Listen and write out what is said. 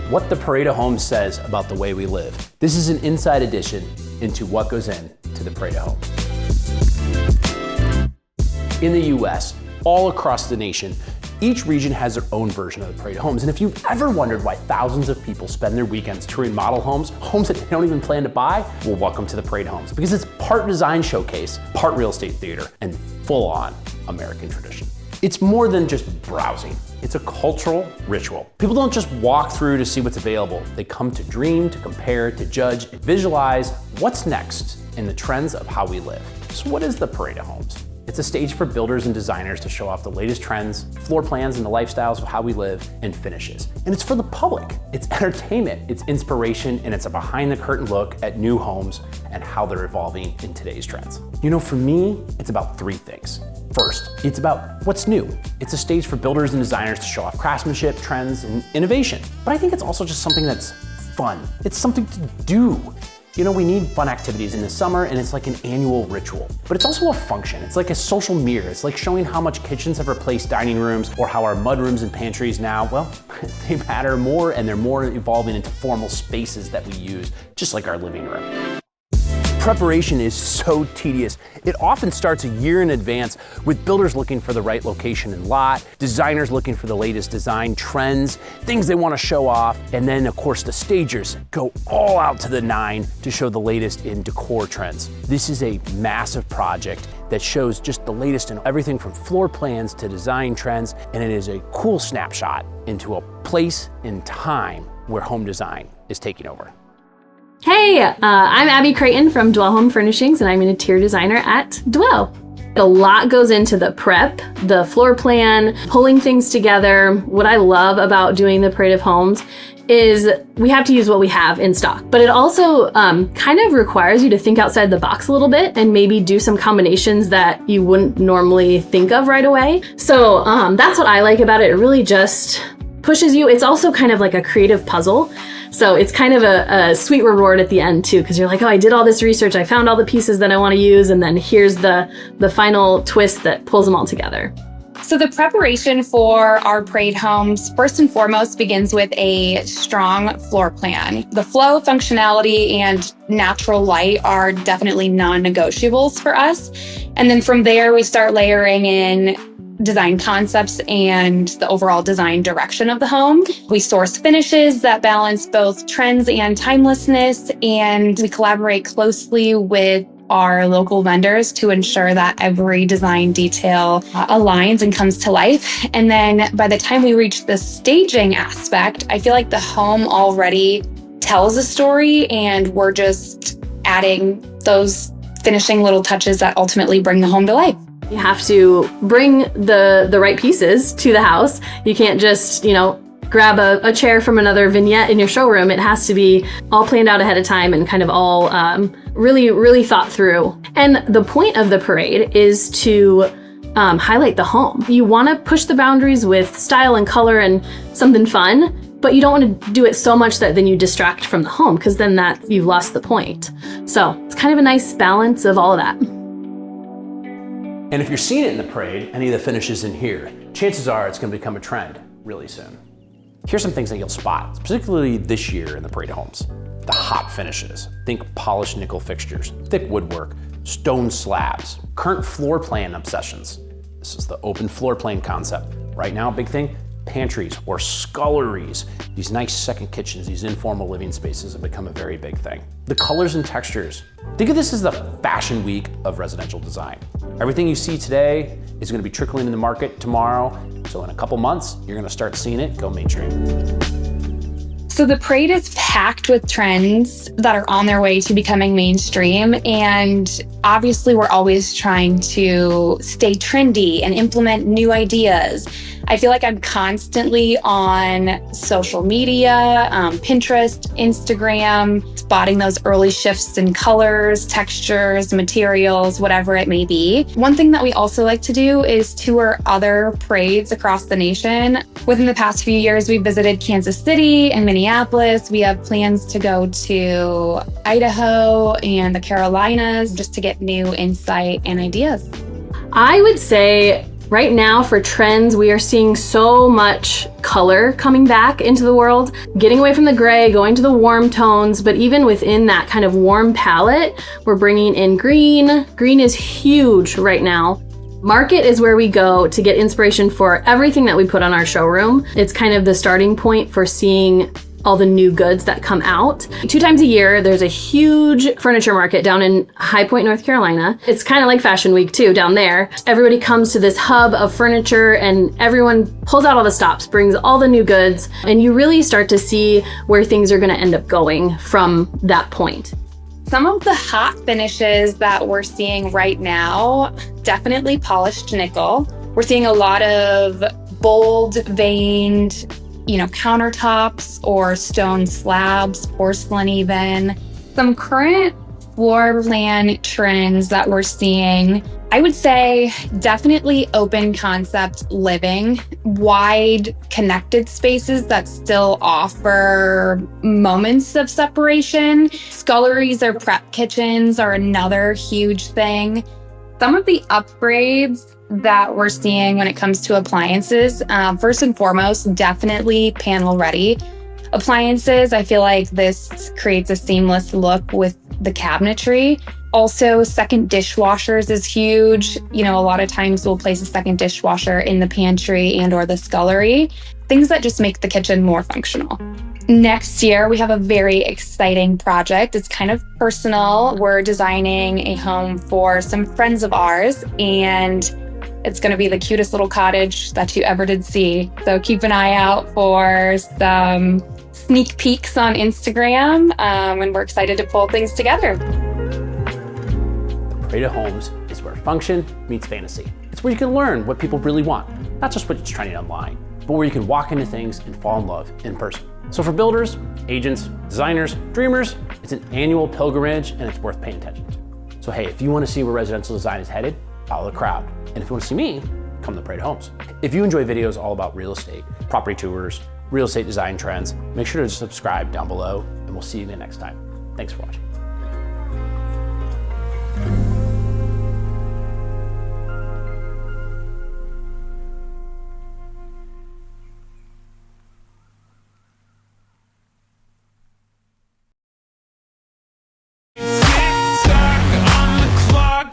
what the Parade of Homes says about the way we live. This is an inside edition into what goes into the Parade of Homes. In the US, all across the nation, each region has their own version of the Parade of Homes. And if you've ever wondered why thousands of people spend their weekends touring model homes, homes that they don't even plan to buy, well, welcome to the Parade of Homes, because it's part design showcase, part real estate theater, and full-on American tradition. It's more than just browsing. It's a cultural ritual. People don't just walk through to see what's available. They come to dream, to compare, to judge, and visualize what's next in the trends of how we live. So what is the Parade of Homes? It's a stage for builders and designers to show off the latest trends, floor plans and the lifestyles of how we live, and finishes. And it's for the public. It's entertainment, it's inspiration, and it's a behind the curtain look at new homes and how they're evolving in today's trends. You know, for me, it's about three things. First, it's about what's new. It's a stage for builders and designers to show off craftsmanship, trends, and innovation. But I think it's also just something that's fun. It's something to do. You know, we need fun activities in the summer, and it's like an annual ritual. But it's also a function. It's like a social mirror. It's like showing how much kitchens have replaced dining rooms, or how our mudrooms and pantries now, well, they matter more, and they're more evolving into formal spaces that we use, just like our living room. Preparation is so tedious. It often starts a year in advance with builders looking for the right location and lot, designers looking for the latest design trends, things they want to show off, and then of course the stagers go all out to the nine to show the latest in decor trends. This is a massive project that shows just the latest in everything from floor plans to design trends, and it is a cool snapshot into a place and time where home design is taking over. Hey, I'm Abby Creighton from Dwell Home Furnishings, and I'm an interior designer at Dwell. A lot goes into the prep, the floor plan, pulling things together. What I love about doing the Parade of Homes is we have to use what we have in stock, but it also kind of requires you to think outside the box a little bit and maybe do some combinations that you wouldn't normally think of right away. So that's what I like about it. It really just pushes you. It's also kind of like a creative puzzle. So it's kind of a sweet reward at the end too, because you're like, oh, I did all this research, I found all the pieces that I want to use, and then here's the final twist that pulls them all together. So the preparation for our Parade Homes, first and foremost, begins with a strong floor plan. The flow, functionality, and natural light are definitely non-negotiables for us. And then from there, we start layering in design concepts and the overall design direction of the home. We source finishes that balance both trends and timelessness, and we collaborate closely with our local vendors to ensure that every design detail aligns and comes to life. And then by the time we reach the staging aspect, I feel like the home already tells a story, and we're just adding those finishing little touches that ultimately bring the home to life. You have to bring the right pieces to the house. You can't just, grab a chair from another vignette in your showroom. It has to be all planned out ahead of time and kind of all really, really thought through. And the point of the parade is to highlight the home. You want to push the boundaries with style and color and something fun, but you don't want to do it so much that then you distract from the home, because then you've lost the point. So it's kind of a nice balance of all of that. And if you're seeing it in the parade, any of the finishes in here, chances are it's going to become a trend really soon. Here's some things that you'll spot, particularly this year in the Parade of Homes. The hot finishes. Think polished nickel fixtures, thick woodwork, stone slabs, current floor plan obsessions. This is the open floor plan concept. Right now, big thing, pantries or sculleries. These nice second kitchens, these informal living spaces have become a very big thing. The colors and textures. Think of this as the fashion week of residential design. Everything you see today is going to be trickling in the market tomorrow. So in a couple months, you're going to start seeing it go mainstream. So the parade is packed with trends that are on their way to becoming mainstream. And obviously, we're always trying to stay trendy and implement new ideas. I feel like I'm constantly on social media, Pinterest, Instagram, spotting those early shifts in colors, textures, materials, whatever it may be. One thing that we also like to do is tour other parades across the nation. Within the past few years, we visited Kansas City and Minneapolis. We have plans to go to Idaho and the Carolinas just to get new insight and ideas. I would say Right now for trends, we are seeing so much color coming back into the world, getting away from the gray, going to the warm tones, but even within that kind of warm palette, we're bringing in green. Green is huge right now. Market is where we go to get inspiration for everything that we put on our showroom. It's kind of the starting point for seeing all the new goods that come out. 2 times a year, there's a huge furniture market down in High Point, North Carolina. It's kind of like Fashion Week too, down there. Everybody comes to this hub of furniture and everyone pulls out all the stops, brings all the new goods, and you really start to see where things are gonna end up going from that point. Some of the hot finishes that we're seeing right now, definitely polished nickel. We're seeing a lot of bold veined, countertops or stone slabs, porcelain even. Some current floor plan trends that we're seeing, I would say definitely open concept living, wide connected spaces that still offer moments of separation. Sculleries or prep kitchens are another huge thing. Some of the upgrades that we're seeing when it comes to appliances, first and foremost, definitely panel ready. Appliances, I feel like this creates a seamless look with the cabinetry. Also, second dishwashers is huge. A lot of times we'll place a second dishwasher in the pantry and or the scullery. Things that just make the kitchen more functional. Next year, we have a very exciting project. It's kind of personal. We're designing a home for some friends of ours, and it's going to be the cutest little cottage that you ever did see. So keep an eye out for some sneak peeks on Instagram, and we're excited to pull things together. Pretorius Homes is where function meets fantasy. It's where you can learn what people really want, not just what's trending online, but where you can walk into things and fall in love in person. So for builders, agents, designers, dreamers, it's an annual pilgrimage and it's worth paying attention to. So hey, if you want to see where residential design is headed, follow the crowd. And if you want to see me, come to Pretorius Homes. If you enjoy videos all about real estate, property tours, real estate design trends, make sure to subscribe down below and we'll see you the next time. Thanks for watching.